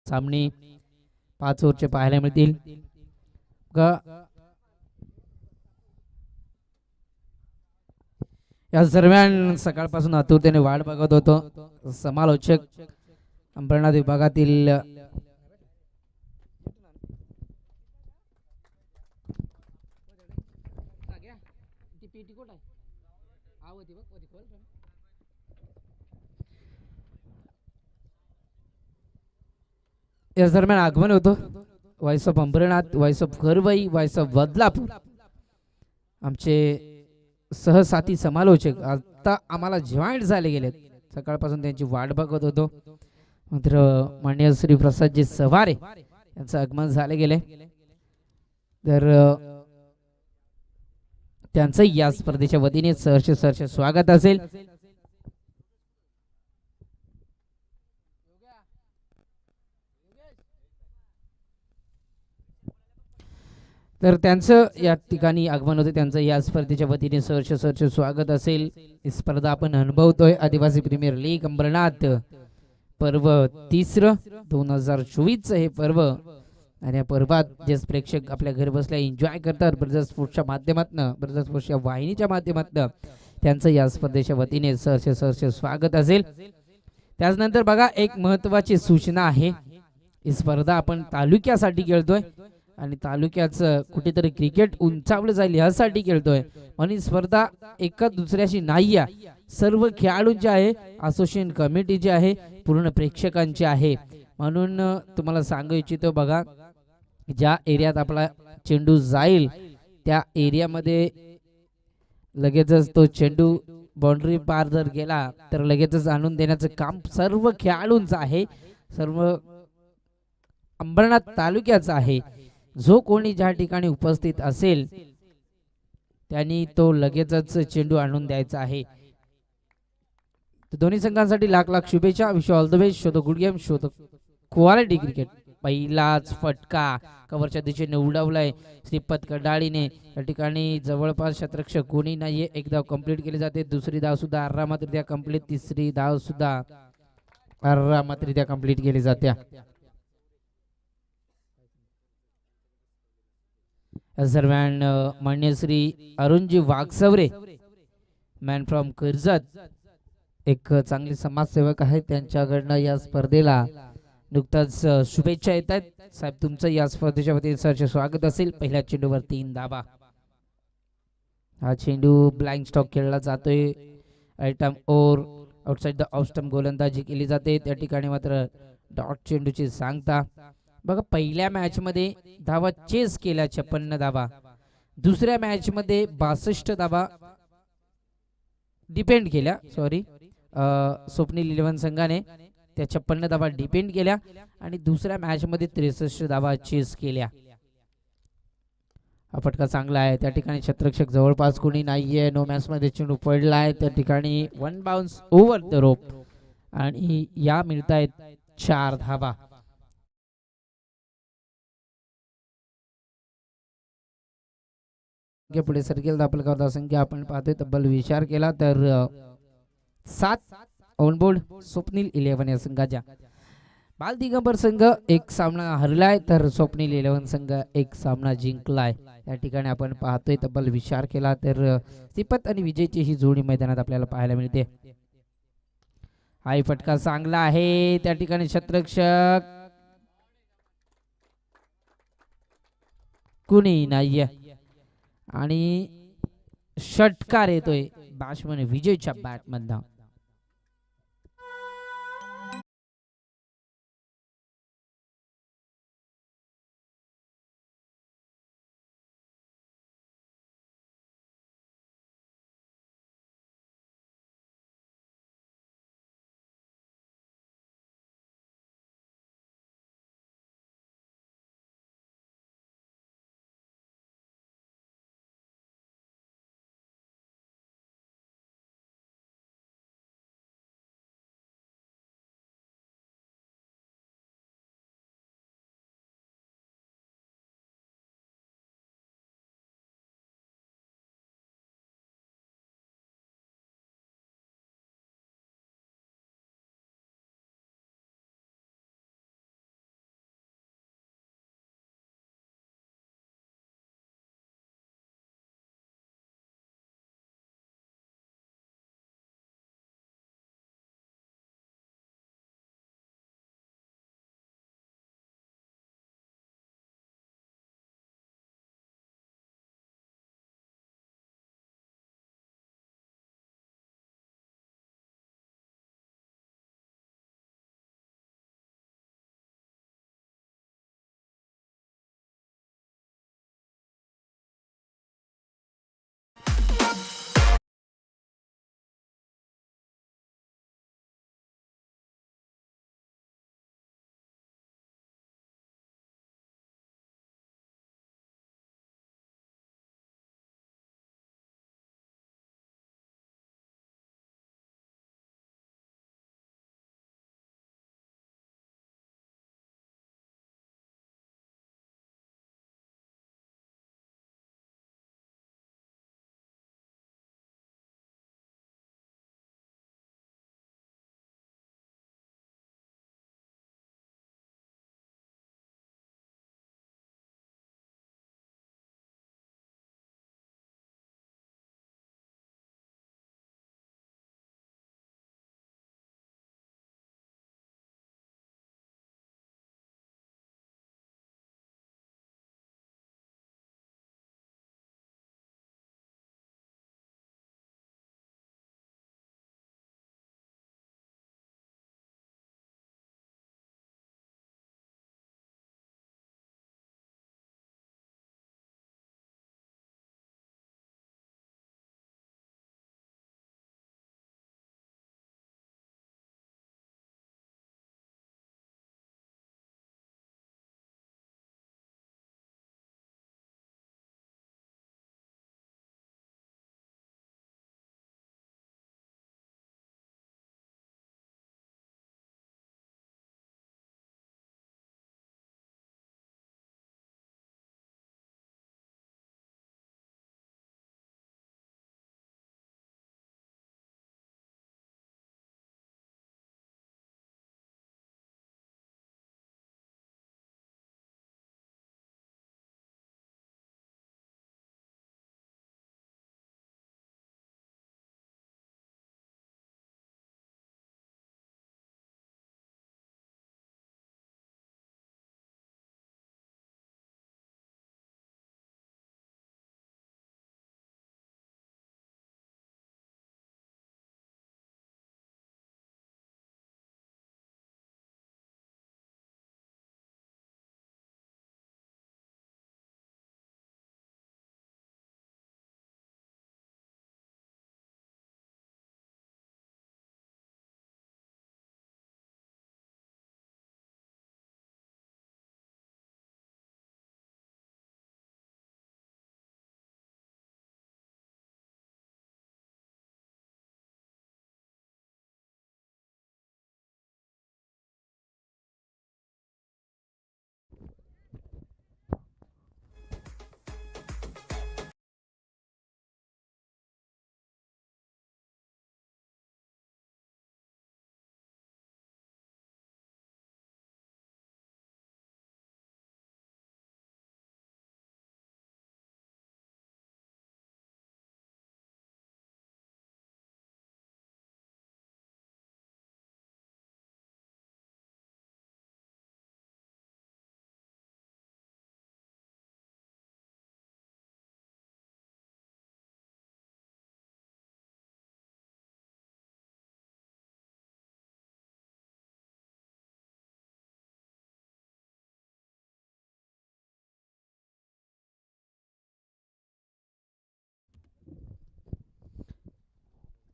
सामने 5 ओव्हरचे पाहायला मिळतील. या दरम्यान सकाळपासून आतुरतेने वाट बघत होतो समालोचक अंबरनाथ विभागातील या दरम्यान आगमन होतं voice of Ambernath, voice of घरवाई, व्हॉइस ऑफ बदलापूर. आमचे सहसाथी समालोचक आता आम्हाला जॉईंट झाले गेलेत. सकाळपासून त्यांची वाट बघत होतो. मात्र मान्य श्री प्रसादजी सवारे यांचं आगमन झाले गेले. तर त्यांचं या स्पर्धेच्या वतीने सहर्ष स्वागत असेल. तर त्यांचं या ठिकाणी आगमन होते. त्यांचं या स्पर्धेच्या वतीने सहर्ष स्वागत असेल. ही स्पर्धा आपण अनुभवतोय. आदिवासी प्रीमियर लीग अंबरनाथ पर्व 3 2024 हे पर्व. आणि या पर्वात जे प्रेक्षक आपल्या घर बसल्या एन्जॉय करतात ब्रदर्स स्पोर्ट्सच्या माध्यमातून, ब्रदर्स स्पोर्ट्सच्या वाहिनीच्या माध्यमातून, त्यांचं या स्पर्धेच्या वतीने सहर्ष स्वागत असेल. त्याचनंतर बघा एक महत्त्वाची सूचना आहे. ही स्पर्धा आपण तालुक्यासाठी खेळतोय आणि तालुक्याचं कुठेतरी क्रिकेट उंचावलं जाईल यासाठी खेळतोय. म्हणून स्पर्धा एका दुसऱ्याशी नाही आहे. सर्व खेळाडूंची आहे, असोसिएशन कमिटीची आहे, पूर्ण प्रेक्षकांची आहे. म्हणून तुम्हाला सांगू इच्छितो बघा, ज्या एरियात आपला चेंडू जाईल त्या एरियामध्ये लगेचच तो चेंडू बाउंड्री पार जर गेला तर लगेचच आणून देण्याचं काम सर्व खेळाडूंचं आहे, सर्व अंबरनाथ तालुक्याचं आहे. जो कोणी ज्या ठिकाणी उपस्थित असेल त्यांनी तो लगेचच चेंडू आणून द्यायचा आहे. दोन्ही संघांसाठी लाख शुभेच्छा. Wish all the best. Show the good game, show the quality cricket. पहिलाच फटका कव्हरच्या दिशेने उडवलाय श्रीपत कडाळीने. या ठिकाणी जवळपास शतरक्षक कोणी नाहीये. एक धाव कंप्लीट केली जाते. दुसरी धाव सुद्धा आरामातरित्या कंप्लीट. तिसरी धाव सुद्धा आरामातरित्या कंप्लीट केली जाते. दरम्यान मान्य श्री अरुणजी वाघसवरे, मॅन फ्रॉम कर्जत, एक चांगले समाजसेवक आहे, त्यांच्याकडनं या स्पर्धेला नुकताच शुभेच्छा येत आहेत. साहेब तुमचं या स्पर्धेच्या वतीने सहर्ष स्वागत असेल. पहिल्या चेंडूवर 3 धावा. हा चेंडू ब्लँक स्टॉक खेळला जातोय. Item over outside the off stump गोलंदाजी केली जाते. त्या ठिकाणी मात्र डॉट चेंडूची सांगता. बघा पहिल्या मॅच मध्ये धावा चेस केल्या 56 धावा. दुसऱ्या मॅच मध्ये 62 धावा डिपेंड केल्या. सॉरी, स्वप्नील 11 संघाने त्या 56 धावा डिपेंड केल्या आणि दुसऱ्या मॅच मध्ये 63 धावा चेस केल्या. हा फटका चांगला आहे. त्या ठिकाणी क्षेत्ररक्षक जवळपास कोणी नाहीये. नो मॅच मध्ये चेंडू पडला आहे. त्या ठिकाणी 1 बाउन्स ओव्हर द रोप आणि या मिळतायत 4 धावा. पुढे सरकेल दाखल करता संख्या आपण पाहतोय. तब्बल विचार केला तर 7 ऑनबोर्ड स्वप्नील 11 या संघाच्या. बाल दिगंबर संघ एक सामना हरलाय तर स्वप्नील 11 संघ एक सामना जिंकलाय. या ठिकाणी आपण पाहतोय तब्बल विचार केला तर श्रीपत आणि विजयची ही जोडी मैदानात आपल्याला पाहायला मिळते. हाही फटका चांगला आहे. त्या ठिकाणी क्षेत्ररक्षक कुणी नाहीये आणि षटकार येतोय बॅट्समन विजयच्या बॅट मधनं.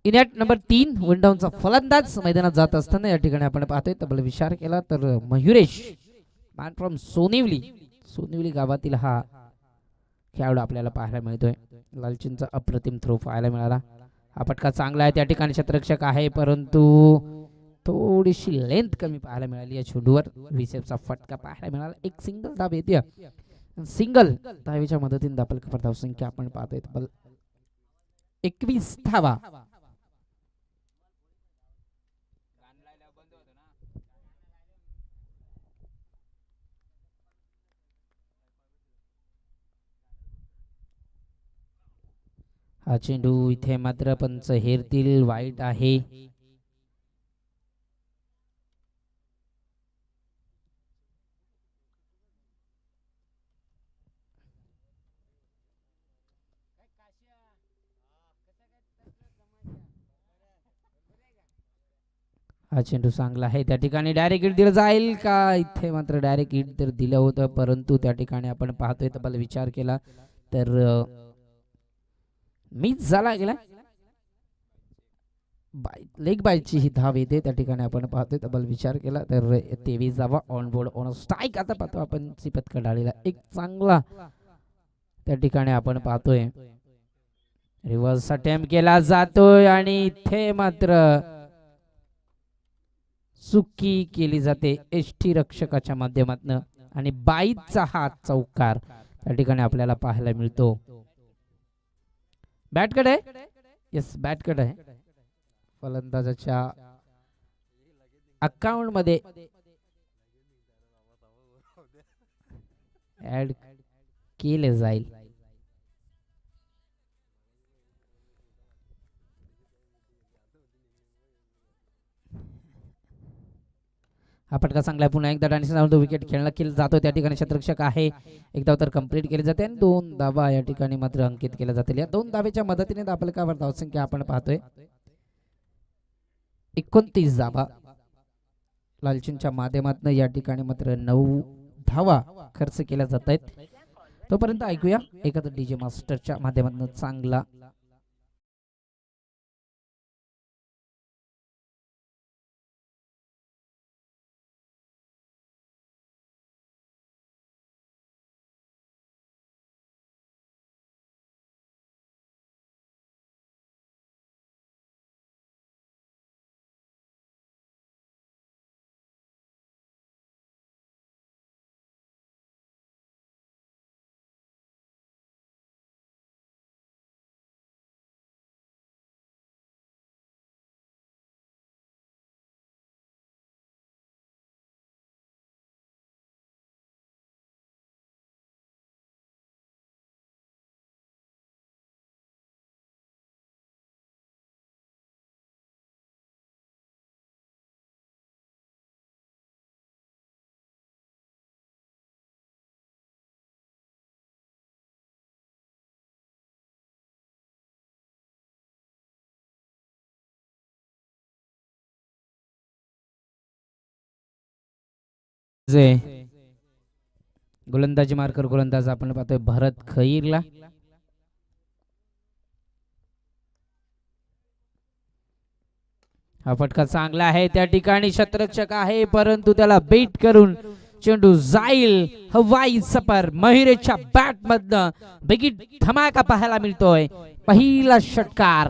इनॅट नंबर 3 वनडाऊनचा फलंदाज मैदानात जात असताना या ठिकाणी आपण पाहतोय तब्बल विचार केला तर मयुरेश मॅन फ्रॉम सोनिवली गावातील हा खेळाडू आपल्याला पाहायला मिळतोय. लालचींचा अप्रतिम थ्रो पाहायला मिळाला. हा फटका चांगला आहे त्या ठिकाणी क्षेत्ररक्षक आहे परंतु थोडीशी लेंथ कमी पाहायला मिळाली या चेंडूवर. विसेपचा फटका पाहायला मिळाला. एक सिंगल धाव येते. सिंगल धावेच्या मदतीने दाखल धावसंख्या आपण पाहतोय तब्बल 21 धावा. हा चेंडू इथे मात्र पंच हेरतील. वाईट आहे. हा चेंडू चांगला आहे त्या ठिकाणी डायरेक्ट हिट दिलं जाईल का. इथे मात्र डायरेक्ट हिट तर दिलं होतं परंतु त्या ठिकाणी आपण पाहतोय तब्बल विचार केला तर मिस झाला गेला. लेग बायची ही धाव येते त्या ठिकाणी आपण पाहतोय तब्बल विचार केला तर 23 धावा ऑन बोर्ड ऑन स्ट्राईक. आता पाहतो आपण सिपत कडाळीला एक चांगला त्या ठिकाणी आपण पाहतोय रिव्हर्स अटेम्प्ट केला जातोय आणि इथे मात्र चुकी केली जाते एसटी रक्षकाच्या माध्यमातून आणि 22चा हा चौकार त्या ठिकाणी आपल्याला पाहायला मिळतो. बॅटकट आहे. येस बॅटकट आहे. फलंदाजाच्या अकाउंट मध्ये ऍड केले जाईल. हा फटका चांगला पुन्हा एकदा डायनेशन विकेट खेळला केला जातो त्या ठिकाणी क्षेत्ररक्षक आहे. एक धाव तर कंप्लीट केली जाते आणि 2 धावा या ठिकाणी मात्र अंकित केल्या जातील. या 2 धावेच्या मदतीने आपल्याला धावसंख्या आपण पाहतोय 29 धावा. लालचींच्या माध्यमातून या ठिकाणी मात्र 9 धावा खर्च केल्या जात आहेत. तोपर्यंत ऐकूया एखादा डीजे मास्टरच्या माध्यमातून चांगला गोलंदाजी मार्कर गोलंदाज आपण पाहतोय भरत खैरला. हा फटका चांगला आहे त्या ठिकाणी क्षेत्ररक्षक आहे परंतु त्याला बेट करून चेंडू जाईल हवाई सफर. मयुरेशच्या बॅट मधनं बिगिट धमाका पाहायला मिळतोय. पहिला षटकार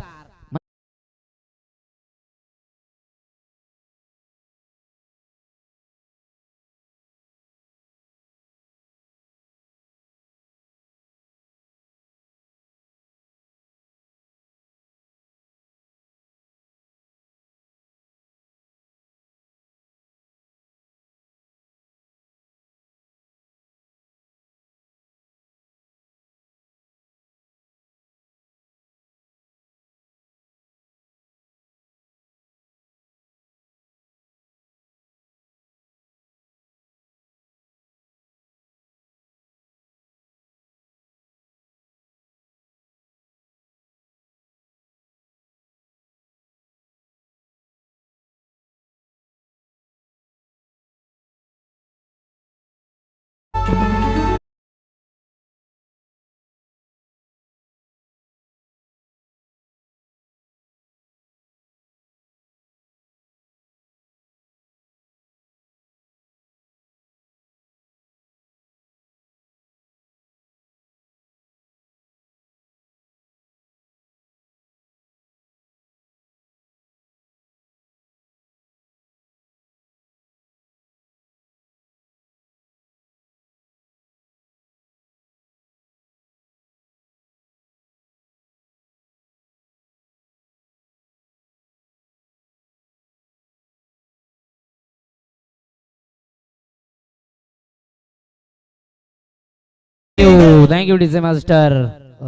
थँक्यू डीजे मास्टर.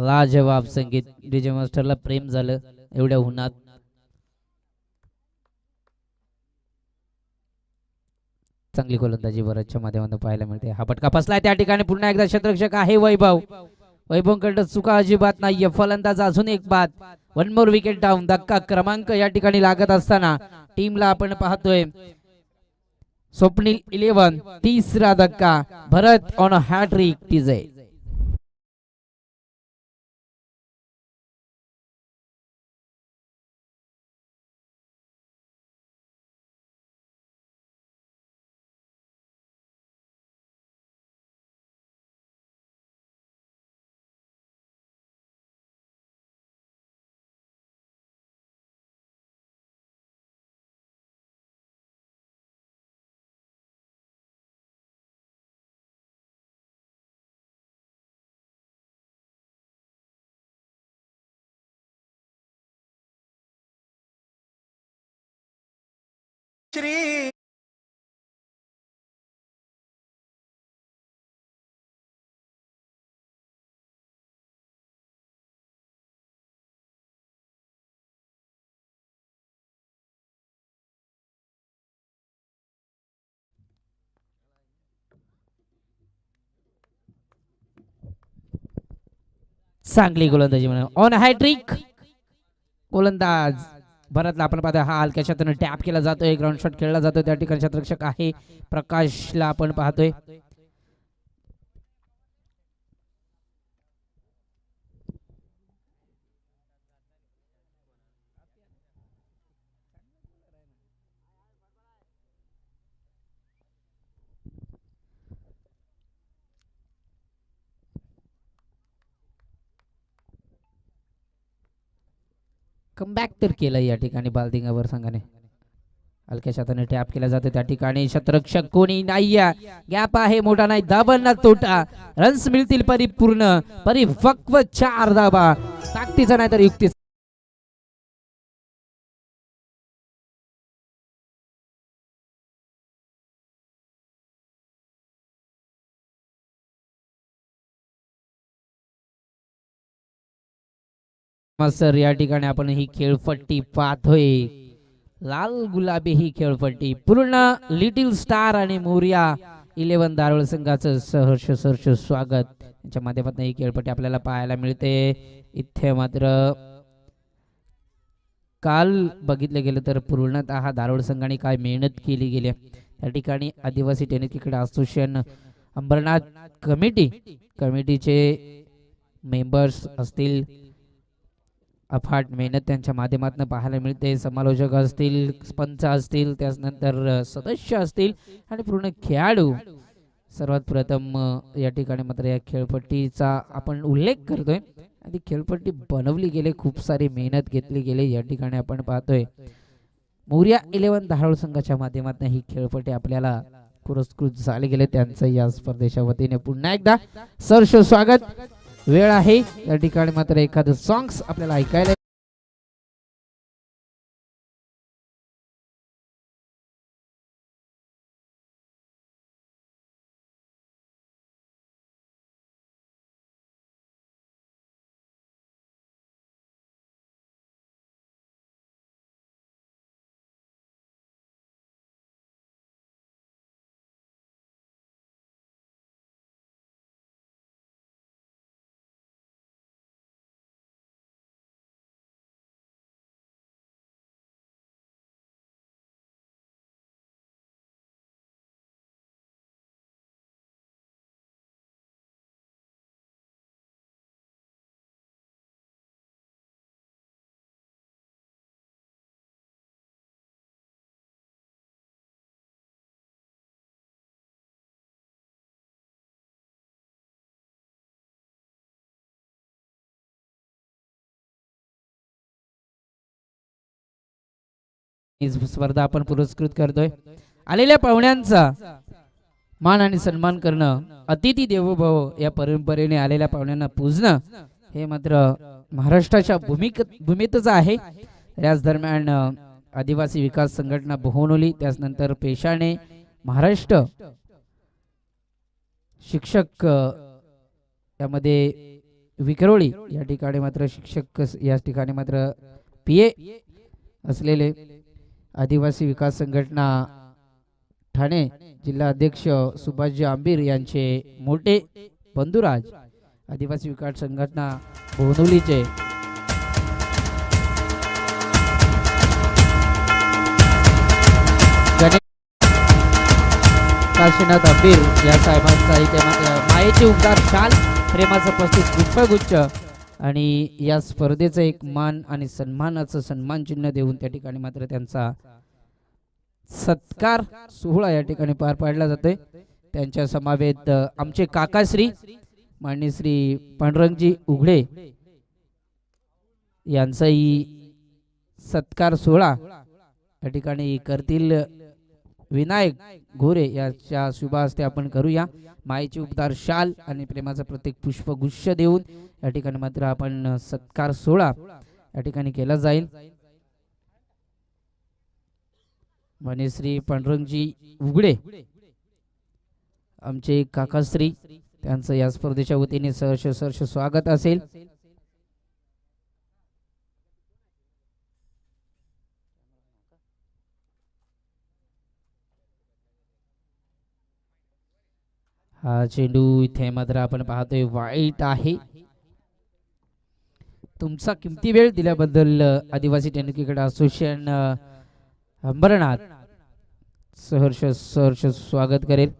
लाजवाब संगीत. डीजे मास्टरला प्रेम झालं एवढ्या उन्हात. चांगली गोलंदाजी बरंचच्या माध्यमातून पाहायला मिळते. हा फटका फसलाय त्या ठिकाणी. पुन्हा एकदा क्षेत्ररक्षक आहे वैभव. वैभवकडे चुका अजिबात नाहीये. फलंदाज अजून एक बाद. One more wicket down. धक्का क्रमांक या ठिकाणी लागत असताना टीमला आपण पाहतोय स्वप्नील 11 तिसरा धक्का. Bharat on a hat-trick. TJ Shri चांगली गोलंदाजी म्हणा. On hat-trick. गोलंदाज भरतला आपण पाहतोय. हा हलक्या शतने टॅप केला जातोय. ग्राउंड शॉट खेळला जातोय. त्या ठिकाणी क्षेत्ररक्षक आहे प्रकाशला आपण पाहतोय. कमबॅक तर केलं या ठिकाणी बालदिंगावर संघाने. हलक्या शतने टॅप केला जातो. त्या ठिकाणी क्षेत्ररक्षक कोणी नाही. गॅप आहे मोठा नाही. धाबा ना तोटा. रन्स मिळतील परिपूर्ण परिपक्व 4 धाबा. ताकदीचा नाही तर युक्ती. सर या ठिकाणी आपण ही खेळपट्टी पाहतोय. लाल गुलाबी ही खेळपट्टी पूर्ण लिटिल स्टार आणि मोरिया 11 दारोळ संघाचं सहर्ष स्वागत. यांच्या माध्यमातून ही खेळपट्टी आपल्याला पाहायला मिळते. इथे मात्र काल बघितलं गेलं तर पूर्णतः दारोळ संघाने काय मेहनत केली गेली. त्या ठिकाणी आदिवासी टेनिस क्रिकेट असोसिएशन अंबरनाथ कमिटीचे मेंबर्स असतील. अफाट मेहनत त्यांच्या माध्यमातून पाहायला मिळते. समालोचक असतील, पंच असतील, त्यानंतर सदस्य असतील आणि पूर्ण खेळाडू. सर्वात प्रथम या ठिकाणी मात्र या खेळपट्टीचा आपण उल्लेख करतोय. आणि खेळपट्टी बनवली गेली. खूप सारी मेहनत घेतली गेली. या ठिकाणी आपण पाहतोय मोरिया 11 धारोळ संघाच्या माध्यमातून ही खेळपट्टी आपल्याला पुरस्कृत झाले गेले. त्यांचं या स्पर्धेच्या वतीने पुन्हा एकदा सहर्ष स्वागत. वेळ आहे या ठिकाणी मात्र एखादं सॉंग्स आपल्याला ऐकायला. ही स्पर्धा आपण पुरस्कृत करतोय. आलेल्या पाहुण्यांचा मान आणि सन्मान करणं, अतिथी देवो भव या परंपरेने आलेल्या पाहुण्यांना पूजणं हे मात्र महाराष्ट्राच्या भूमीतच आहे. याच दरम्यान आदिवासी विकास संघटना बोहनोली, त्यानंतर पेशाने महाराष्ट्र शिक्षक यामध्ये विक्रोळी या ठिकाणी मात्र शिक्षक या ठिकाणी मात्र PA असलेले आदिवासी विकास संघटना ठाणे जिल्हा अध्यक्ष सुभाषजी आंबीर यांचे मोठे बंधुराज आदिवासी विकास संघटना बोनवलीचे गणेश काशीनाथ आंबीर या साहेबांचा इथे मात्र मायेचे उद्गार शाल प्रेमाचं 35 पुष्पगुच्छ आणि या स्पर्धेचं एक मान आणि सन्मानाचं सन्मान चिन्ह देऊन त्या ठिकाणी मात्र त्यांचा सत्कार सोहळा या ठिकाणी पार पाडला जातोय. त्यांच्या समवेत आमचे काकाश्री माननीय श्री पांडुरंगजी उघडे यांचाही सत्कार सोहळा या ठिकाणी करतील विनायक घोरे याच्या शुभ हस्ते आपण करूया. मायेची उपदार शाल आणि प्रेमाचा प्रत्येक पुष्पगुच्छ देऊन या ठिकाणी मात्र आपण सत्कार सोहळा या ठिकाणी केला जाईल. माननीय श्री पांडुरंगजी उघडे आमचे काकाश्री त्यांचं या स्पर्धेच्या वतीने सहर्ष स्वागत असेल. हा चेंडू इथे मात्र आपण पाहतोय वाईट आहे. तुमचा किमती वेळ दिल्याबद्दल आदिवासी टेनिस क्रिकेट असोसिएशन अंबरनाथ सहर्ष स्वागत करेल.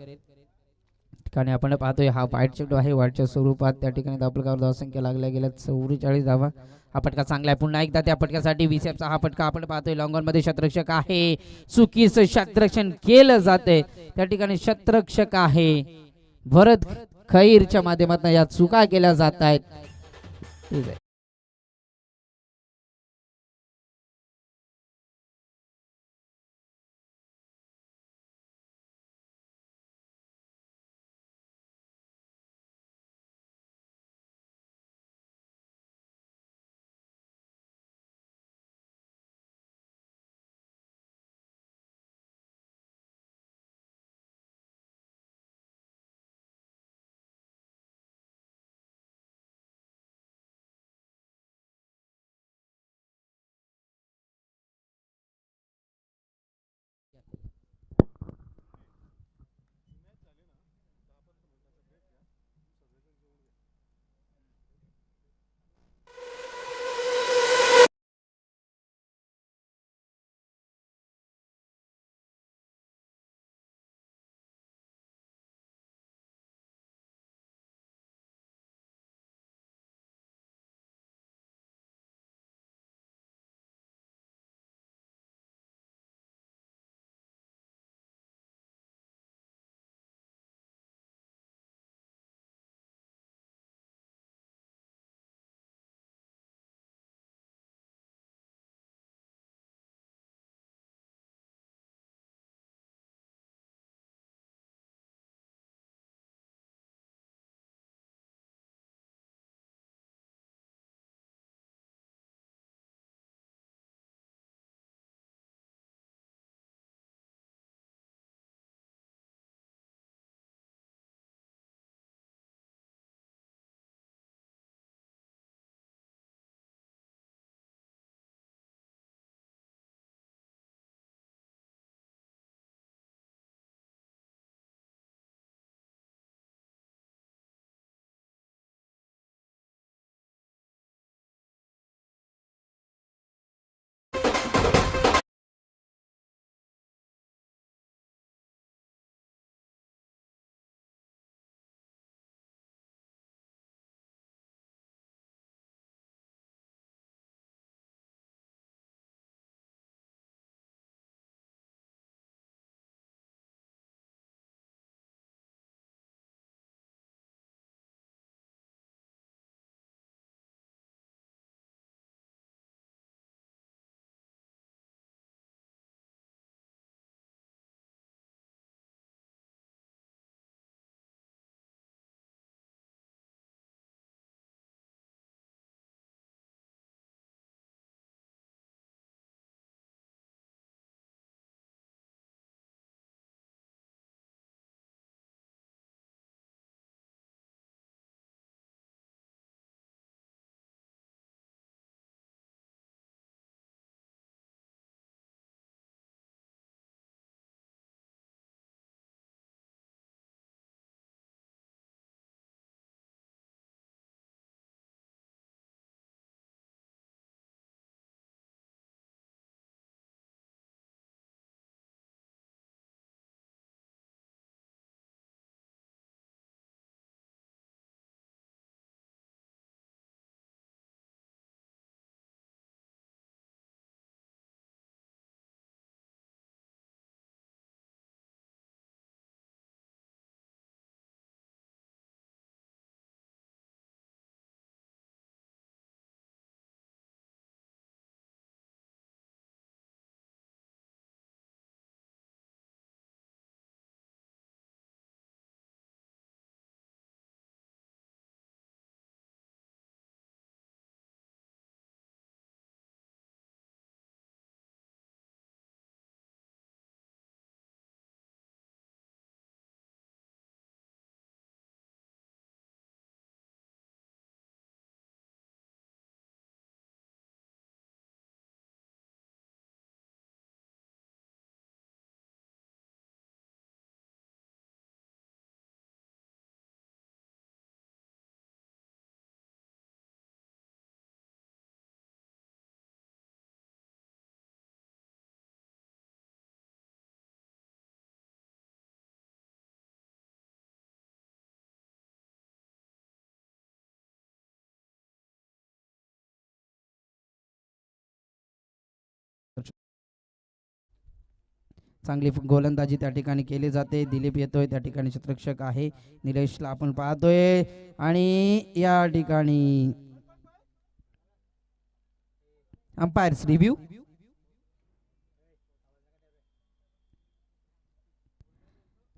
ठिकाणी आपण पाहतोय हा वाईट चेंडू आहे. वाईटच्या स्वरूपात त्या ठिकाणी धावफलकावर धावसंख्या लागल्या गेल्या 44 धावा. हा फटका चांगला आहे. पुन्हा एकदा त्या फटक्यासाठी विसेपचा हा फटका आपण पाहतोय. लॉंगॉन मध्ये शतरक्षक आहे. चुकीचं शतरक्षण केलं जाते. त्या ठिकाणी शतरक्षक आहे भरत खैरच्या माध्यमातून या चुका केल्या जात आहेत. ठीक आहे. चांगली गोलंदाजी त्या ठिकाणी केली जाते. दिलीप येतोय त्या ठिकाणी क्षेत्ररक्षक आहे. निलेशला आपण पाहतोय आणि या ठिकाणी अंपायर्स रिव्ह्यू.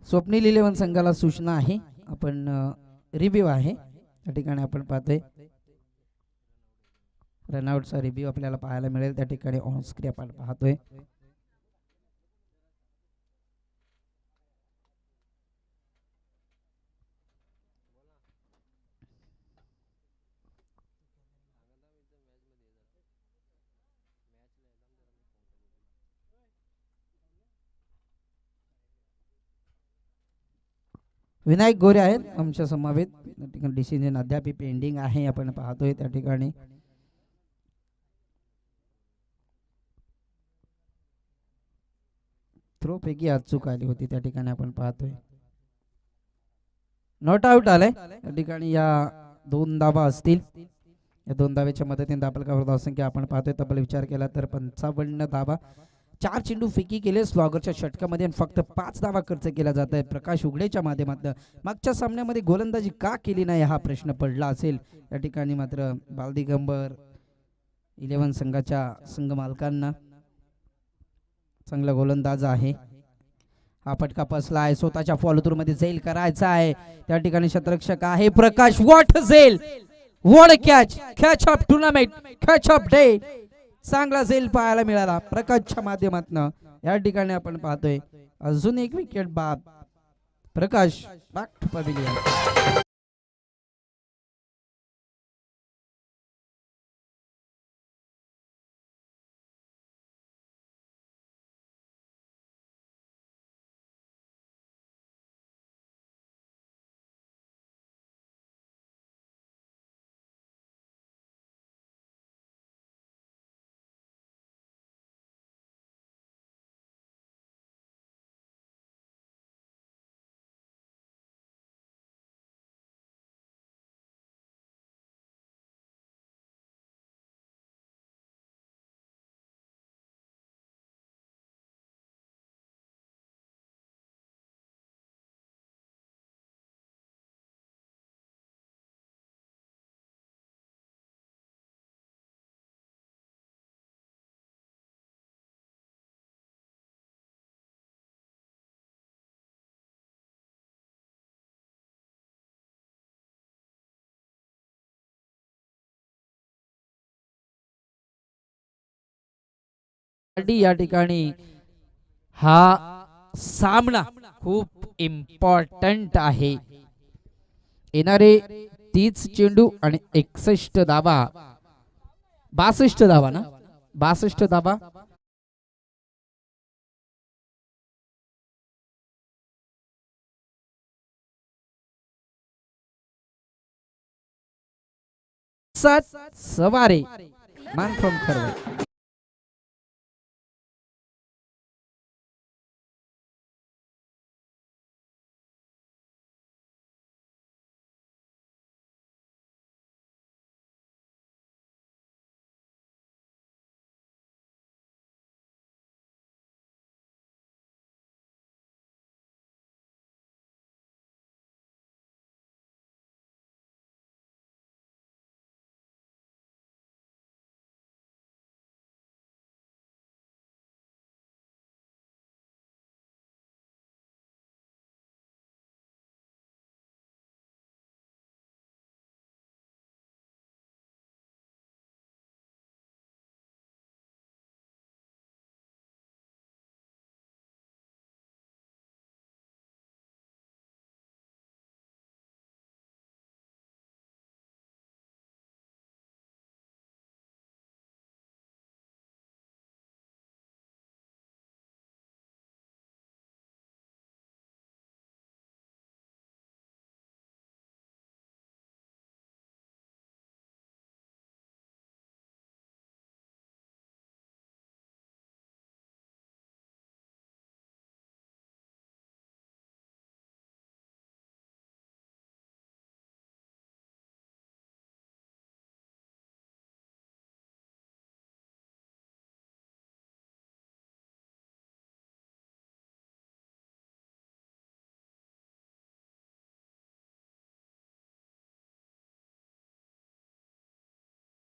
स्वप्नील 11 संघाला सूचना आहे. आपण रिव्ह्यू आहे त्या ठिकाणी आपण पाहतोय. रनआउटचा रिव्ह्यू आपल्याला पाहायला मिळेल त्या ठिकाणी ऑन स्क्रीन आपण पाहतोय. विनायक गोरे आहेत आमच्या समवेत. त्या ठिकाणी डिसिजन अद्याप पेंडिंग आहे आपण पाहतोय त्या ठिकाणी. थ्रो पैकी आज चूक आली होती त्या ठिकाणी आपण पाहतोय. नॉट आउट आलाय त्या ठिकाणी. या 2 धावा असतील. या 2 धावेच्या मदतीने दाबल धावसंख्या आपण पाहतोय तब्बल विचार केला तर 55 धावा. 4 चेंडू फेकी केले स्लॉगरच्या षटकामध्ये आणि फक्त 5 धावा खर्च केला जात आहे प्रकाश उगडेच्या माध्यमातून. मागच्या सामन्यामध्ये गोलंदाजी का केली नाही हा प्रश्न पडला असेल या ठिकाणी. मात्र बालदिगंबर 11 संघाच्या संघ मालकांना चांगला गोलंदाज आहे. हा फटका पसला आहे. स्वतःच्या फॉलो थ्रू मध्ये झेल करायचा आहे त्या ठिकाणी. क्षेत्ररक्षक आहे प्रकाश. व्हॉट झेल, what catch, catch of tournament, catch of day. चांगला झेल पाहायला मिळाला प्रकाशच्या माध्यमातून या ठिकाणी आपण पाहतोय. अजून एक विकेट बाद. प्रकाश बॅक टू पवेलियन. या ठिकाणी हा सामना खूप इम्पॉर्टंट आहे. येणारे 30 चेंडू आणि 61 धावा, 62 धावा ना, 62 धावा. सवारे मान फ्रॉम खरवड.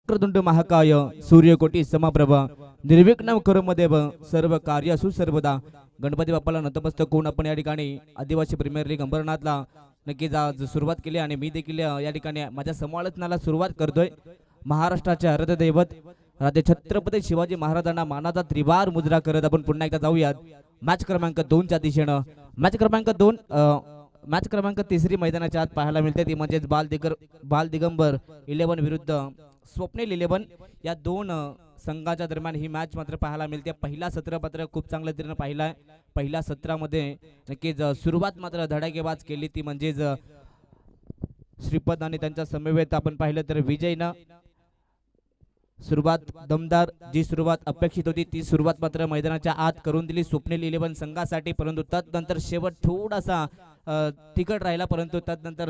वक्रतुंड महाकाय सूर्यकोटी समप्रभ निर्विघ्न करुमदेव सर्व कार्यसु सर्वदा. गणपती बाप्पाला नतमस्तक होऊन आपण या ठिकाणी आदिवासी प्रीमियर लीग अंबरनाथला नक्कीच आज सुरुवात केली आणि मी देखील या ठिकाणी माझ्या समालोचनाला सुरुवात करतोय. महाराष्ट्राचे हृदयदैवत राजे छत्रपती शिवाजी महाराजांना मानाचा त्रिवार मुजरा करत आपण पुन्हा एकदा जाऊयात मॅच क्रमांक 2 च्या दिशेनं. मॅच क्रमांक 2 मॅच क्रमांक 3 मैदानाच्या आत पाहायला मिळते ती म्हणजेच बाल दिगंबर 11 विरुद्ध स्वप्नील 11 या दोन संघाच्या दरम्यान ही मॅच मात्र पाहायला मिळते. पहिला सत्र मात्र खूप चांगल्या तऱ्हेने पाहिलाय. पहिल्या सत्रामध्ये नक्कीच सुरुवात मात्र धडाकेबाज केली ती म्हणजेच श्रीपद आणि त्यांच्या समवेत आपण पाहिलं तर विजयनं सुरुवात दमदार जी सुरुवात अपेक्षित होती ती सुरुवात मात्र मैदानाच्या आत करून दिली स्वप्नील 11 संघासाठी. परंतु तदनंतर शेवट थोडासा तिकट राहिला. परंतु तदनंतर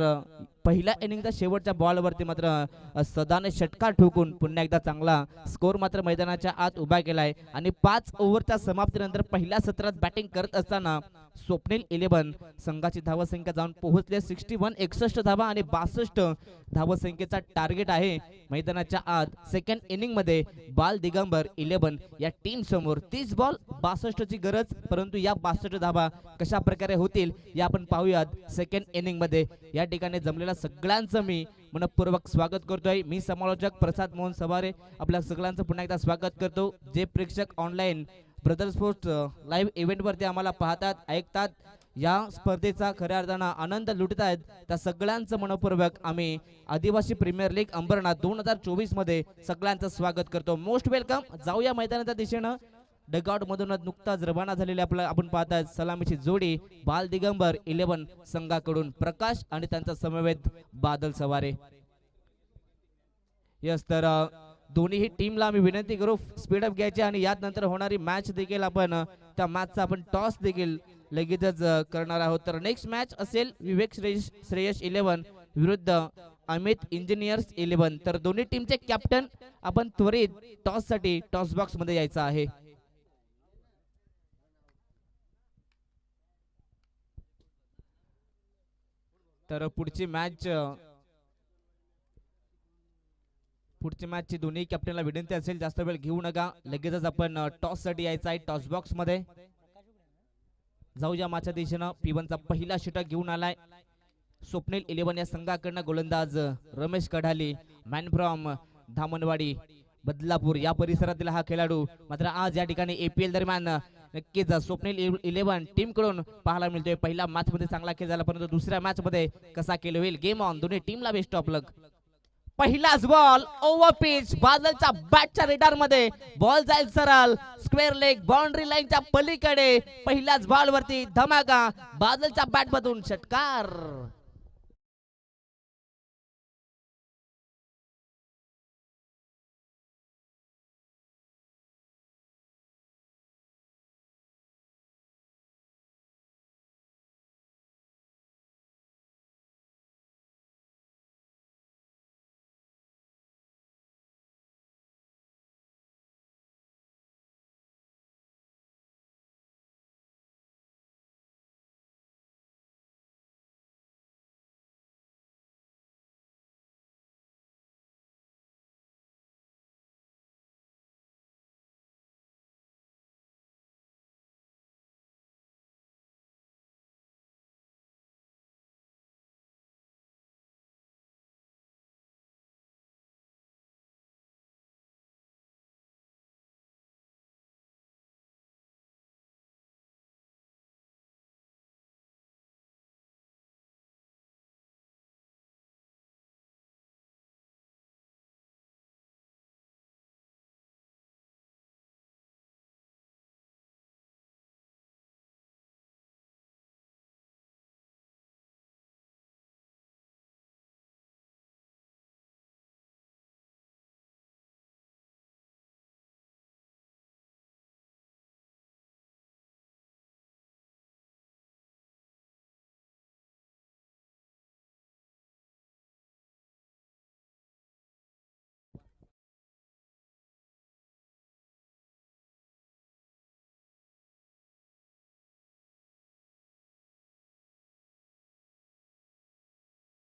पहिल्या इनिंगच्या शेवटच्या बॉलवरती मात्र सदाने षटकार ठोकून पुन्हा एकदा चांगला स्कोर मात्र मैदानाच्या आत उभा केलाय. आणि 5 ओव्हरच्या समाप्तीनंतर पहिल्या सत्रात बॅटिंग करत असताना स्वप्नील 11 संघाची धावसंख्या जाऊन पोहोचले 61 धावा आणि 62 धावसंख्येचा टार्गेट आहे मैदानाच्या आत. सेकंड इनिंग मध्ये बाल दिगंबर 11 या टीम समोर 30 बॉल 62 ची गरज. परंतु या 62 धावा कशा प्रकारे होतील या आपण पाहूयात. सेकंड इनिंग मध्ये या ठिकाणी जमलेल्या सगळ्यांचं मी मनपूर्वक स्वागत करतोय. मी समालोचक प्रसाद मोहन सवारे आपल्या सगळ्यांचं पुन्हा एकदा स्वागत करतो. जे प्रेक्षक online brother sports live event वरती आम्हाला पाहतात ऐकतात या स्पर्धेचा खऱ्या अर्थानं आनंद लुटत आहेत त्या सगळ्यांचं मनपूर्वक आम्ही आदिवासी प्रीमियर लीग अंबरनाथ 2024 मध्ये सगळ्यांचं स्वागत करतो. Most welcome. जाऊया मैदानाच्या दिशेनं. डगआउट मधूनच नुकताच रवाना झालेले आपलं आपण पाहतात सलामीची जोडी बाल दिगंबर 11 संघाकडून प्रकाश आणि त्यांचा समवेत बादल सवारे. यस तर दोन्ही टीमला आम्ही विनंती करू स्पीडअप घ्यायची आणि यात नंतर होणारी मॅच देखील आपण त्या मॅचचा आपण टॉस देखील लगेचच करणार आहोत. तर नेक्स्ट मॅच असेल विवेक श्रेयस 11 विरुद्ध अमित इंजिनियर्स 11. तर दोन्ही टीमचे कॅप्टन आपण त्वरित टॉस साठी टॉस बॉक्स मध्ये यायचं आहे. तर पुढची मॅचची दोन्ही कॅप्टनला विनंती असेल जास्त वेळ घेऊ नका लगेचच आपण टॉस साठी यायचं आहे. टॉस बॉक्स मध्ये जाऊया माच्या दिशेनं. P1 चा पहिला षटक घेऊन आलाय स्वप्नील 11 या संघाकडनं. गोलंदाज रमेश कढाली मॅन फ्रॉम धामणवाडी बदलापूर या परिसरातील हा खेळाडू मात्र आज या ठिकाणी APL दरम्यान नक्कीच स्वप्नील 11 टीम कडून पाहायला मिळतोय. पहिल्या मॅच मध्ये चांगला खेळ झाला परंतु दुसऱ्या मॅच मध्ये कसा खेळ होईल गेम ऑन. दोन्ही टीमला बेस्ट ऑफ लक. पहिलाच बॉल ओव्हर पिच बादलच्या बॅटच्या रेडार मध्ये बॉल जाईल सरळ स्क्वेअर लेग बाउंड्री लाईनच्या पलीकडे. पहिल्याच बॉल वरती धमाका बादलच्या बॅट मधून षटकार.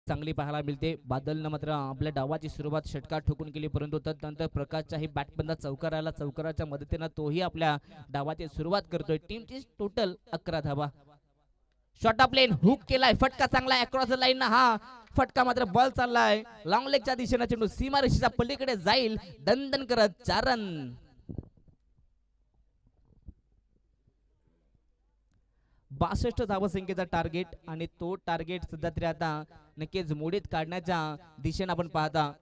चांगली पाहायला मिळते. बादलनं मात्र आपल्या डावाची सुरुवात षटकार ठोकून केली, परंतु तदनंतर प्रकाशच्याही बॅटमधला चौकार आला. चौकाराच्या मदतीनं तोही आपल्या डावाची सुरुवात करतोय. टीमची टोटल 11 धावा. शॉट ऑफ लेन हुक केलाय, फटका चांगला अक्रॉस द लाईन. हा फटका मात्र बॉल चाललाय लॉंग लेगच्या दिशेने. चेंडू सीमारेषेच्या पलीकडे जाईल दणदण करत. 4 रन. बासष्ट धावसंख्येचा टार्गेट आणि तो टार्गेट सध्या तरी आता नक्कीच मोडीत काढण्याच्या दिशेने आपण पाहता.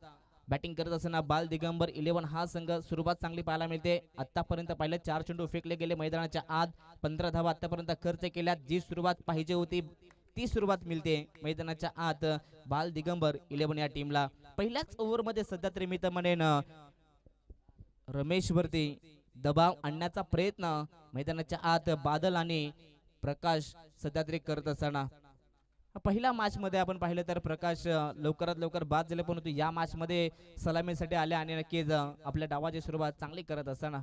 बॅटिंग करत असताना बाल दिगंबर 11 हा संघ सुरुवात चांगली पाहायला मिळते. आतापर्यंत पहिले 4 चेंडू फेकले गेले मैदानाच्या आत. 15 धावा आतापर्यंत खर्च केल्यात. जी सुरुवात पाहिजे होती ती सुरुवात मिळते मैदानाच्या आत बाल दिगंबर 11 या टीमला. पहिल्याच ओव्हर मध्ये सध्या तरी मी तर म्हणेन रमेश वरती दबाव आणण्याचा प्रयत्न मैदानाच्या आत बादल आणि प्रकाश सध्या तरी करत असताना. पहिल्या मॅच मध्ये आपण पाहिलं तर प्रकाश लवकरात लवकर बाद झाले, परंतु या मॅच मध्ये सलामीसाठी आले आणि नक्कीच आपल्या डावाची सुरुवात चांगली करत असताना.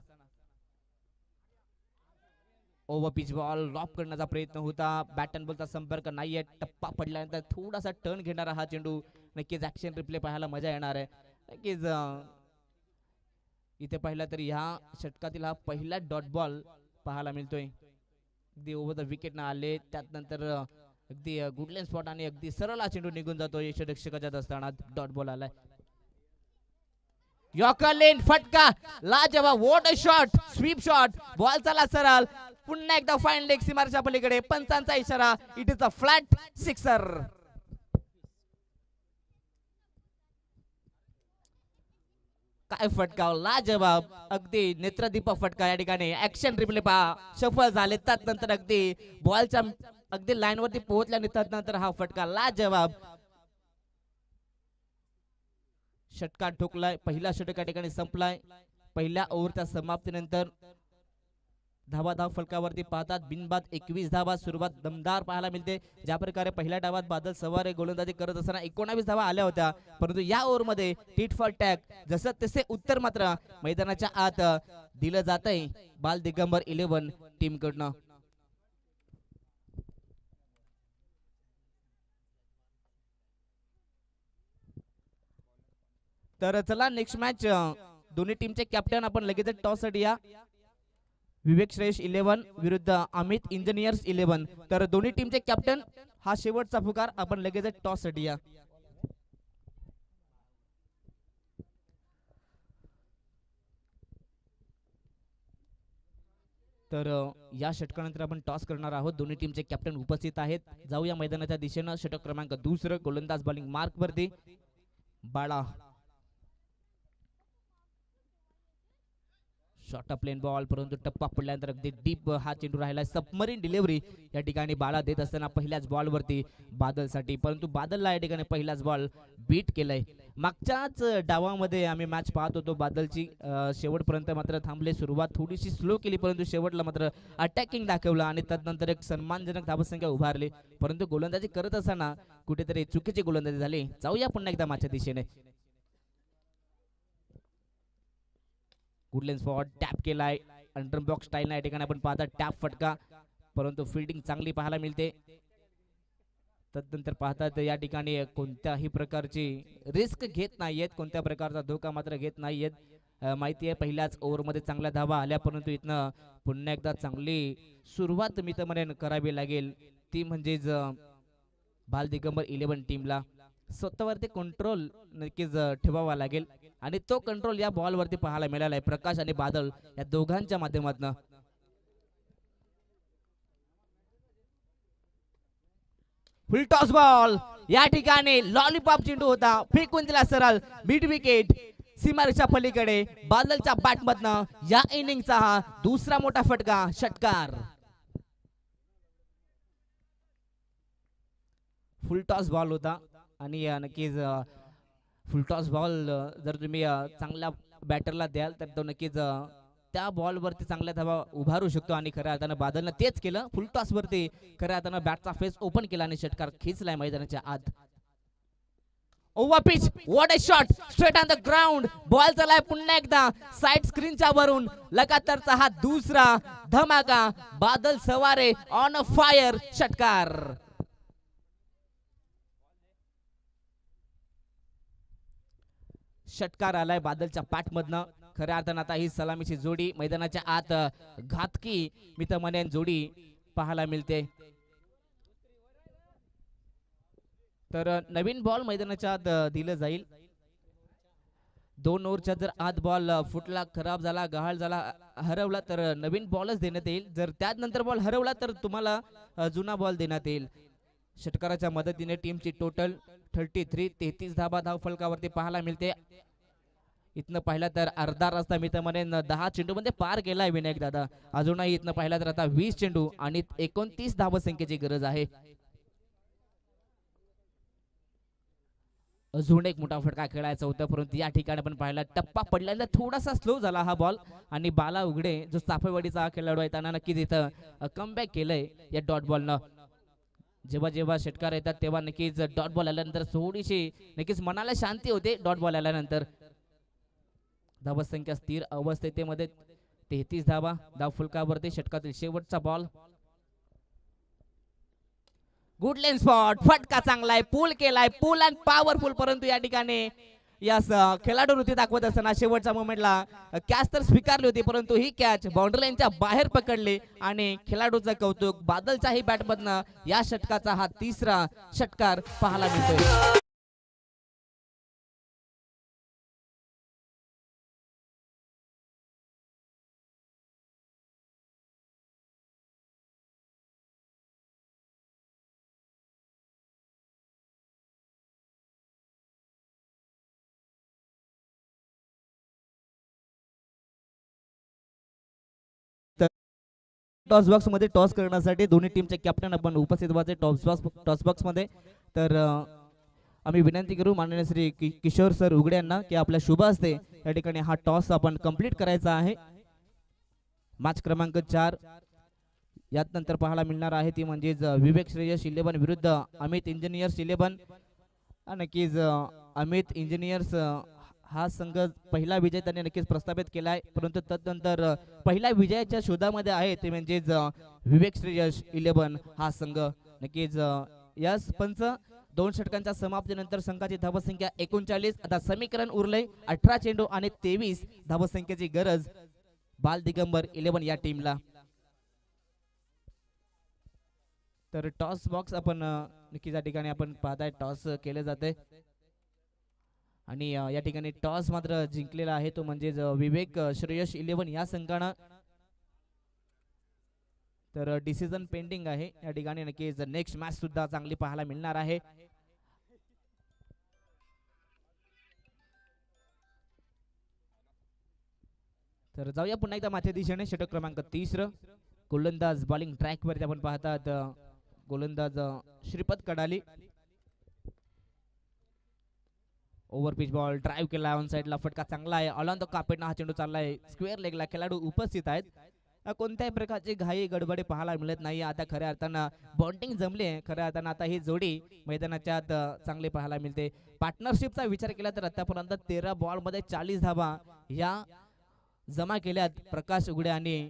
ओव्हर पिच बॉल लॉप करण्याचा प्रयत्न होता. बॅट अँड बॉलचा संपर्क नाहीये. टप्पा पडल्यानंतर थोडासा टर्न घेणारा हा चेंडू. नक्कीच ऍक्शन रिप्ले पाहायला मजा येणार आहे. नक्कीच इथे पाहिला तर ह्या षटकातील हा पहिला डॉट बॉल पाहायला मिळतोय. अगदी ओव्हर द विकेट ना आले, त्यानंतर अगदी गुडलेन स्पॉट आणि अगदी सरळ चेंडू निघून जातो. यष्टिरक्षकाच्या असताना डॉट बॉल आलाय. यॉर्कर लेन फटका लाजवाब. What a shot, sweep shot. Ball चला सरळ पुन्हा एकदा फाईन लेग सीमारेषा पलीकडे. पंचांचा इशारा. It is a flat sixer. काय फटका लाजवाब, अगदी नेत्रदीपक फटका. या ठिकाणी ऍक्शन रिप्ले पहा. सफल झाले, त्यानंतर अगदी बॉलच्या अगदी लाईन वरती पोहोचल्याने त्यानंतर हा फटका लाजवाब. षटकार ठोकलाय. पहिला षटक या ठिकाणी संपलाय. पहिल्या ओव्हरच्या समाप्तीनंतर धाव फलकावरती पाहतात बिनबाद 21 धावा. सुरुवात दमदार पाहायला मिळते. ज्या प्रकारे पहिल्या डावात बादल सवारे गोलंदाजी करत असताना 19 धावा आल्या होत्या, परंतु या ओव्हरमध्ये टीट फॉर टॅग जसं तसे उत्तर मात्र मैदानाच्या आत दिलं जातंय बाल दिगंबर 11 टीम कडनं. तर चला नेक्स्ट मॅच दोन्ही टीमचे कॅप्टन आपण लगेच टॉस साठी या. विवेक श्रेष्ठ 11 विरुद्ध अमित इंजिनियर्स 11. तर दोन्ही टीमचे कॅप्टन हा शेवटचा पुकार आपण लगेच टॉस साठी या. तर या षटकानंतर आपण टॉस करणार आहोत. दोन्ही टीमचे कॅप्टन उपस्थित आहेत. जाऊया मैदानाच्या दिशेनं. षटक क्रमांक 2 गोलंदाज बॉलिंग मार्क वरती बाळा. शॉर्ट प्लेन बॉल, परंतु टप्पा पडल्यानंतर अगदी डीप हा चेंडू राहिला. सबमरीन डिलिव्हरी या ठिकाणी बाळा देत असताना पहिल्याच बॉल वरती बादलसाठी, परंतु बादलला या ठिकाणी पहिलाच बॉल बीट केलाय. मागच्याच डावामध्ये आम्ही मॅच पाहत होतो बादलची. शेवटपर्यंत मात्र थांबले. सुरुवात थोडीशी स्लो केली, परंतु शेवटला मात्र अटॅकिंग दाखवलं आणि त्यानंतर एक सन्मानजनक धावसंख्या उभारली. परंतु गोलंदाजी करत असताना कुठेतरी चुकीची गोलंदाजी झाली. जाऊया पुन्हा एकदा मॅचच्या दिशेने. गुडलेन स्पॉट टॅप केलाय अंडर बॉक्स स्टाईल. या ठिकाणी आपण पाहता टॅप फटका, परंतु फिल्डिंग चांगली पाहायला मिळते. तदनंतर पाहतात या ठिकाणी कोणत्याही प्रकारची रिस्क घेत नाहीयेत, कोणत्या प्रकारचा धोका मात्र घेत नाहीयेत. माहिती आहे पहिल्याच ओव्हरमध्ये चांगल्या धावा आल्या, परंतु इथनं पुन्हा एकदा चांगली सुरुवात मी तर म्हणेन करावी लागेल. ती म्हणजेच बाल दिगंबर 11 टीमला स्वतःवरती कंट्रोल नक्कीच ठेवावा लागेल आणि तो कंट्रोल या बॉल वरती पाहायला मिळाला आहे प्रकाश आणि बादल या दोघांच्या माध्यमातून. फुल टॉस बॉल या ठिकाणी लॉलीपॉप चेंडू होता, फेकून दिला सरळ मिड विकेट सीमारेषा पलीकडे. बादलच्या बॅट मधनं या इनिंगचा हा दुसरा मोठा फटका, षटकार. फुल टॉस बॉल होता आणि नक्कीच फुल टॉस बॉल जर तुम्ही चांगल्या बॅटरला द्याल तर तो नक्कीच त्या बॉल वरती चांगल्या धावा उभारू शकतो आणि खऱ्या अर्थानं बादलनं तेच केलं. फुल टॉस वरती खऱ्या अर्थानं बॅटचा फेस ओपन केला आणि षटकार खेचलाय मैदानाच्या आत. Over pitch, what a shot, straight on the ground. Ball चलाय पुन्हा एकदा साइड स्क्रीनच्या वरून. लगातारचा हा दुसरा धमाका. बादल सवारे ऑन अ फायर, षटकार. षटकार आलाय बादलच्या पाठमधनं. खऱ्या अर्थानं आता ही सलामीची जोडी मैदानाच्या आत घातकी मी तर म्हणेन जोडी पाहायला मिळते. तर नवीन बॉल मैदानाच्या आत दिलं जाईल. 2 ओव्हरच्या जर आत बॉल फुटला, खराब झाला, गहाळ झाला, हरवला तर नवीन बॉलच देण्यात येईल. जर त्यानंतर बॉल हरवला तर तुम्हाला जुना बॉल देण्यात येईल. षटकाराच्या मदतीने टीमची टोटल 33 धाबा धाव फलकावरती पाहायला मिळते. इथनं पाहिला तर अर्धा रस्ता मी तर म्हणेन 10 चेंडूमध्ये पार केलाय विनायक दादा. अजूनही इथनं पाहिला तर आता 20 चेंडू आणि 29 धावसंख्येची गरज आहे. अजून एक मोठा फटका खेळायचा होता, परंतु या ठिकाणी पण पाहिला टप्पा पडल्यानंतर थोडासा स्लो झाला हा बॉल आणि बाला उघडे जो चाफेवाडीचा हा खेळाडू आहे त्यांना नक्कीच इथं कमबॅक केलंय या डॉट बॉलनं. जेव्हा जेव्हा षटकार येतात तेव्हा नक्कीच डॉट बॉल आल्यानंतर थोडीशी नक्कीच मनाला शांती होते. डॉट बॉल आल्यानंतर धावसंख्या स्थिर अवस्थेमध्ये 33 धावा धाव फलकावरती. षटकातील शेवटचा बॉल. गुड लेन स्पॉट, फटका चांगलाय, पूल केलाय, पूल अँड पॉवरफुल. परंतु या ठिकाणी या खेळाडू वृत्ती दाखवत असताना शेवटच्या मोमेंटला कॅच तर स्वीकारली होती, परंतु ही कॅच बाउंड्री लाईनच्या बाहेर पकडली आणि खेळाडूचं कौतुक. बादलच्याही बॅटमधनं या षटकाचा हा तिसरा षटकार पाहायला मिळतोय. टॉस बॉक्स मध्ये टॉस करण्यासाठी दोन्ही टीमचे कॅप्टन आपण उपस्थित व्हायचे टॉस बॉक्स मध्ये. तर आम्ही विनंती करू माननीय श्री किशोर सर उघडे यांना की आपल्या शुभ हस्ते या ठिकाणी हा टॉस आपण कंप्लीट करायचा आहे. मॅच क्रमांक 4 यात नंतर पाहायला मिळणार आहे ती म्हणजेच विवेक श्रेयस 11 विरुद्ध अमित इंजिनियर्स 11. नक्कीच अमित इंजिनियर्स हा संघ पहिला विजय त्यांनी नक्कीच प्रस्थापित केला आहे, परंतु तदनंतर पहिल्या विजयाच्या शोधामध्ये आहे ते म्हणजेच विवेक श्रेयस 11 हा संघ. नक्कीच यस पंच 2 षटकांच्या समाप्तीनंतर संघाची धावसंख्या 39. आता समीकरण उरले 18 चेंडू आणि 23 धावसंख्येची गरज बाल दिगंबर 11 या टीमला. तर टॉस बॉक्स आपण नक्कीच या ठिकाणी आपण पाहताय टॉस केले जाते आणि या ठिकाणी टॉस मात्र जिंकलेला आहे तो म्हणजे विवेक श्रेयस 11 या संघानं. तर डिसिजन पेंडिंग आहे या ठिकाणी. नक्कीच नेक्स्ट मॅच सुद्धा चांगली पाहायला मिळणार आहे. तर जाऊया पुन्हा एकदा माझ्या दिशेने. षटक क्रमांक 30 गोलंदाज बॉलिंग ट्रॅक वरती आपण पाहतात गोलंदाज Shripad Kadali. Over pitch ball drive केला ऑन साइडला, फटका चांगला आहे. ऑल ऑन द कार्पेट हा चेंडू चाललाय स्क्वेअर लेगला. खेळाडू उपस्थित आहेत. कोणत्याही प्रकारची घाई गडबडी पाहायला मिळत नाही. आता खऱ्या अर्थानं बॉन्डिंग जमली आहे. खऱ्या अर्थानं आता ही जोडी मैदानाच्या आत चांगली पाहायला मिळते. पार्टनरशिपचा विचार केला तर आतापर्यंत 13 बॉल मध्ये 40 धावा या जमा केल्यात प्रकाश उघडे आणि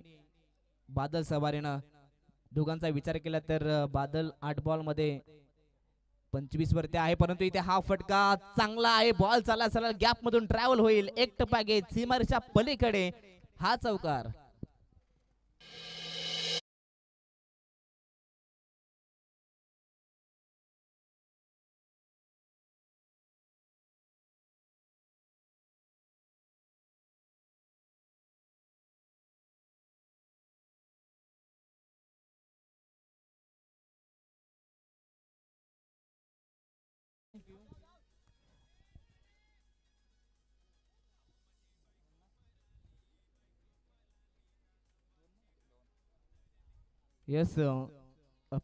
बादल सवारीनं. दोघांचा विचार केला तर बादल 8 बॉल मध्ये 25 वरती आहे, परंतु इथे हा फटका चांगला आहे. बॉल चाला चाला गॅप मधून ट्रॅव्हल होईल, एक टप्पा घेत सीमारेषा पलीकडे हा चौकार. यस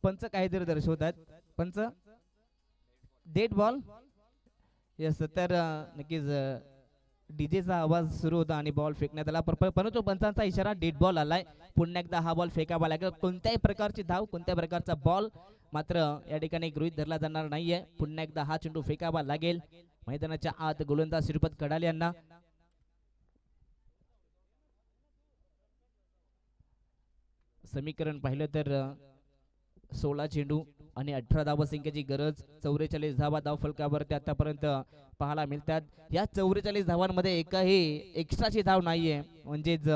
पंच काहीतरी दर्शवतात. पंच डेट बॉल. यस तर नक्कीच डीजेचा आवाज सुरू होता आणि बॉल फेकण्यात आला, परंतु पंचांचा इशारा डेट बॉल आलाय. पुन्हा एकदा हा बॉल फेकावा लागेल. कोणत्याही प्रकारची धाव कोणत्या प्रकारचा बॉल मात्र या ठिकाणी गृहीत धरला जाणार नाहीये. पुन्हा एकदा हा चेंडू फेकावा लागेल. मैदानाच्या आत गोलंदाज श्रीपद कडाले यांना. समीकरण पाहिलं तर 16 चेंडू आणि 18 धावसंख्येची गरज. 44 धावा धाव फलकावरती आतापर्यंत पाहायला मिळतात. या 44 धावांमध्ये एकही एक्स्ट्राची धाव नाहीये, म्हणजेच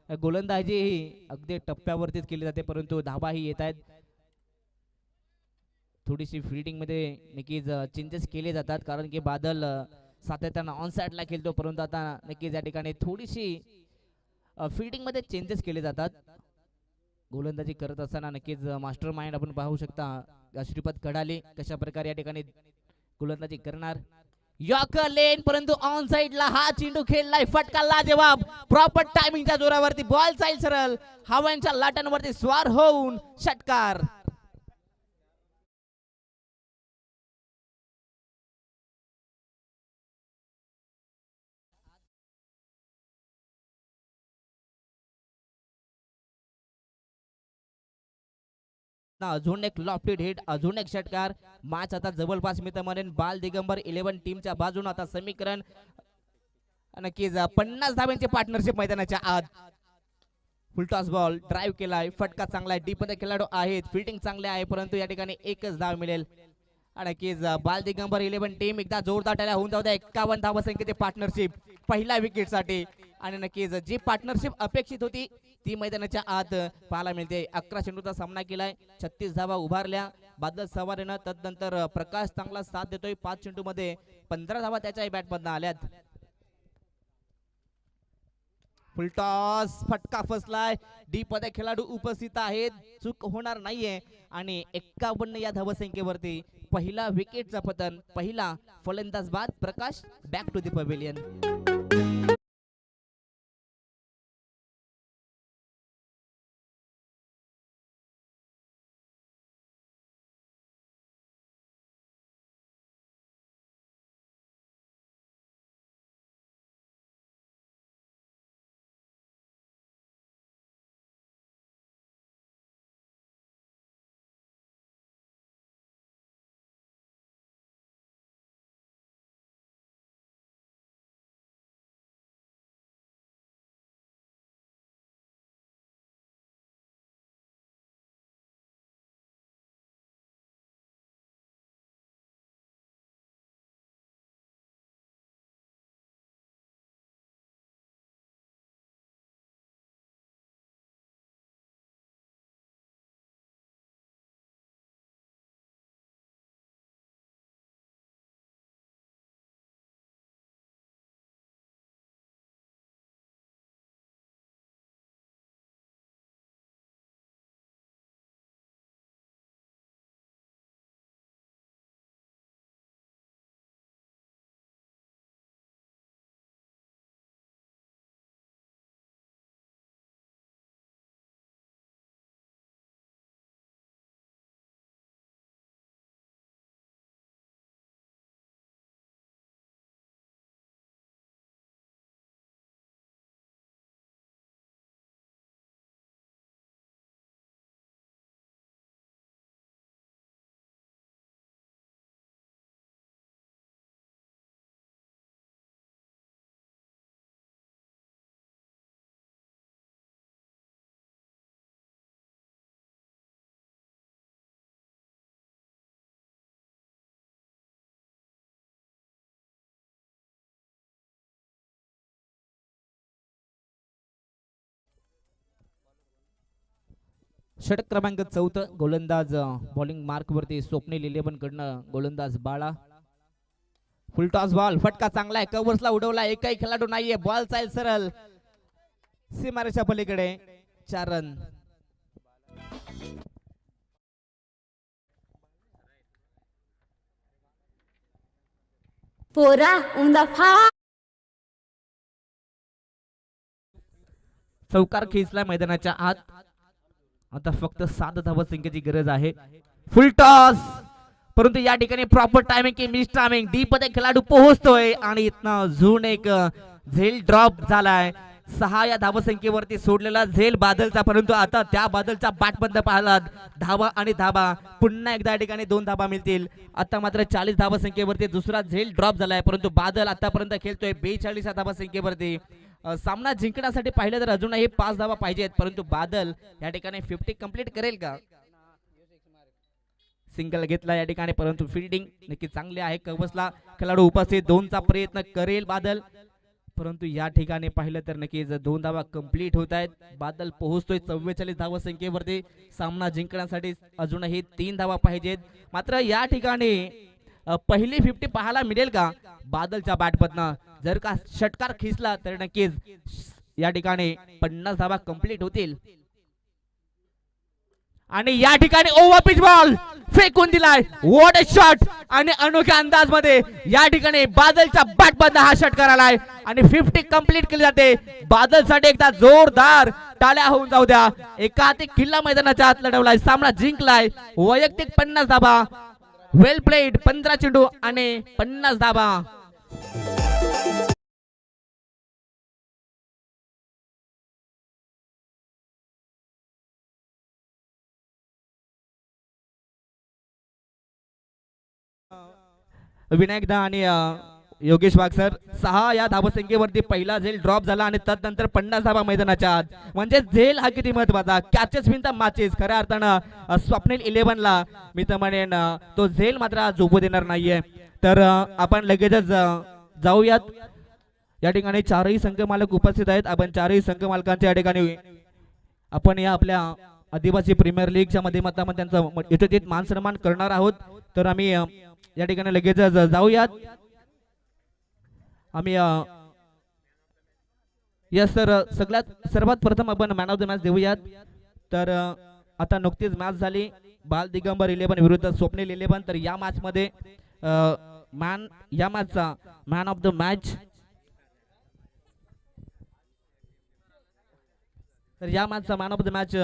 गोलंदाजी ही अगदी टप्प्यावरतीच केली जाते, परंतु धावाही येत आहेत. थोडीशी फिल्डिंग मध्ये नक्कीच चेंजेस केले जातात, कारण की बादल सातत्यानं ऑन साईडला खेळतो, परंतु आता नक्कीच या ठिकाणी थोडीशी फिल्डिंग मध्ये चेंजेस केले जातात. गोलंदाजी करत असताना नक्कीच मास्टर माइंड आपण पाहू शकता श्रीपद कडाले कशा प्रकारे या ठिकाणी गोलंदाजी करणार. यॉर्कर लेन, परंतु ऑन साइडला हा चेंडू खेळलाय, फटका लाजवाब, प्रॉपर टायमिंगच्या जोरावरती बॉल जाईल सरळ हवांच्या लाटांवरती स्वार होऊन षटकार. अजून एक लॉफ्टेड हिट, अजून एक षटकार. मॅच आता जवळपास मी तर म्हणेन बाल दिगंबर 11 टीमच्या बाजूने आता समीकरण नक्कीच 50 धावांची पार्टनरशिप मैदानाच्या आत. फुलटॉस बॉल ड्राईव्ह केलाय, फटका चांगला आहे, डीप मध्ये खेळाडू आहेत, फिल्डिंग चांगले आहे, परंतु या ठिकाणी एकच धाव मिळेल. आणि नक्कीच बाल दिगंबर 11 टीम एकदा जोरदार टाळ्या होऊन जाऊ द्या. 51 धावसंख्येची पार्टनरशिप पहिल्या विकेट साठी, आणि नक्कीच जी पार्टनरशिप अपेक्षित होती ती मैदानाच्या आत पाहायला मिळते. 11 चेंडूचा सामना केलाय, 36 धावा उभारल्या बादल सवारेनं. तदनंतर प्रकाश चांगला साथ देतोय, 5 चेंडू मध्ये 15 धावा त्याच्या बॅट मधनं आल्यात. फुलटॉस, फटका फसलाय, डीप मध्ये खेळाडू उपस्थित आहेत, चूक होणार नाहीये. आणि 51 या धावसंख्येवरती पहिला विकेटचा पतन, पहिला फलंदाज बाद. प्रकाश बॅक टू द पवेलियन. षटक क्रमांक 14, गोलंदाज बॉलिंग मार्क वरती स्वप्नील 11 कडनं गोलंदाज बाळा. फुलटॉस बॉल, फटका चांगला आहे, कव्हर्सला उडवला, एकही खेळाडू नाहीये, बॉल जाईल सरळ सीमारेषा पलीकडे. 4 रन. पोरा उंदाफा चौकार खेचला मैदानाच्या आत. आता फक्त 7 धावसंख्येची गरज आहे. फुलटॉस, परंतु या ठिकाणी प्रॉपर टायमिंग की मिस टायमिंग, डीप मध्ये खेळाडू पोहोचतोय आणि इथनं अजून एक झेल ड्रॉप झालाय. 6 या धावसंख्येवरती सोडलेला झेल बादलचा, परंतु आता त्या बादलचा बॅटबंद पाहिला, धावा आणि धावा पुन्हा एकदा या ठिकाणी 2 धावा मिळतील. आता मात्र 40 धावसंख्येवरती दुसरा झेल ड्रॉप झालाय, परंतु बादल आतापर्यंत खेळतोय 42 या धावसंख्येवरती. सामना जिंकण्यासाठी पाहिलं तर अजूनही 5 धावा पाहिजेत, परंतु बादल या ठिकाणी 50 कंप्लीट करेल का? सिंगल घेतला या ठिकाणी, परंतु फिल्डिंग नक्की चांगली आहे. कवसला खेळाडू उपस्थित, 2चा प्रयत्न करेल बादल, परंतु या ठिकाणी पाहिलं तर नक्कीच 2 धावा कंप्लीट होत आहेत. बादल पोहोचतोय 44 धावा संख्येवरती. सामना जिंकण्यासाठी अजूनही 3 धावा पाहिजेत. मात्र या ठिकाणी पहिली 50 पाहायला मिळेल का बादलच्या बॅटमधनं? जर का षटकार खिचला तर नक्कीच या ठिकाणी 50 धावा कंप्लीट होतील. आणि या ठिकाणी ओव्हर पिच बॉल फेकून दिलाय. What a shot! आणि अनोख्या अंदाज मध्ये या ठिकाणी बादलच्या बॅटमधनं हा षटकार आलाय आणि 50 कंप्लीट केली जाते. बादलसाठी एकदा जोरदार टाळ्या होऊन जाऊ द्या. एका हाती किल्ला मैदानाच्या आत लढवलाय, सामना जिंकलाय. वैयक्तिक 50 धाबा, वेल प्लेड. 15 चेंडू आणि 50 धाबा. विनायक दा आणि योगेश वाघ सर 6 या धावसंख्येवरती पहिला झेल ड्रॉप झाला आणि तदनंतर 50 धावा मैदानाच्या आत. म्हणजे झेल हा किती महत्वाचा. Catches win the matches. खऱ्या अर्थानं स्वप्नील 11ला मी तर म्हणेन तो झेल मात्र झोपू देणार नाहीये. तर आपण लगेचच जाऊयात. या ठिकाणी 4ही संघ मालक उपस्थित आहेत. आपण 4ही संघ मालकांच्या या ठिकाणी आपण या आपल्या आदिवासी प्रीमियर लीगच्या माध्यमातून त्यांचा यथोचित मान सन्मान करणार आहोत. तर आम्ही या ठिकाणी लगेच जाऊयात. आम्ही यस सर, सर्वात प्रथम आपण मॅन ऑफ द मॅच देऊयात. तर आता नुकतीच मॅच झाली बाल दिगंबर 11 विरुद्ध स्वप्नील 11. तर या मॅच मध्ये या मॅचचा मॅन ऑफ द मॅच, तर या मॅचचा man of the match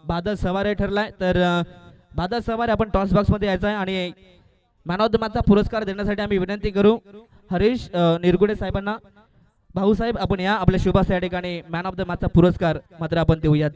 Badal Saware ठरलाय. तर बादल सवारे आपण टॉस बॉक्स मध्ये यायचा आहे आणि मॅन ऑफ द मॅचचा पुरस्कार देण्यासाठी आम्ही विनंती करू हरीश निरगुडे साहेबांना. भाऊसाहेब आपण या आपल्या शुभास या ठिकाणी मॅन ऑफ द मॅचचा पुरस्कार मात्र आपण देऊयात.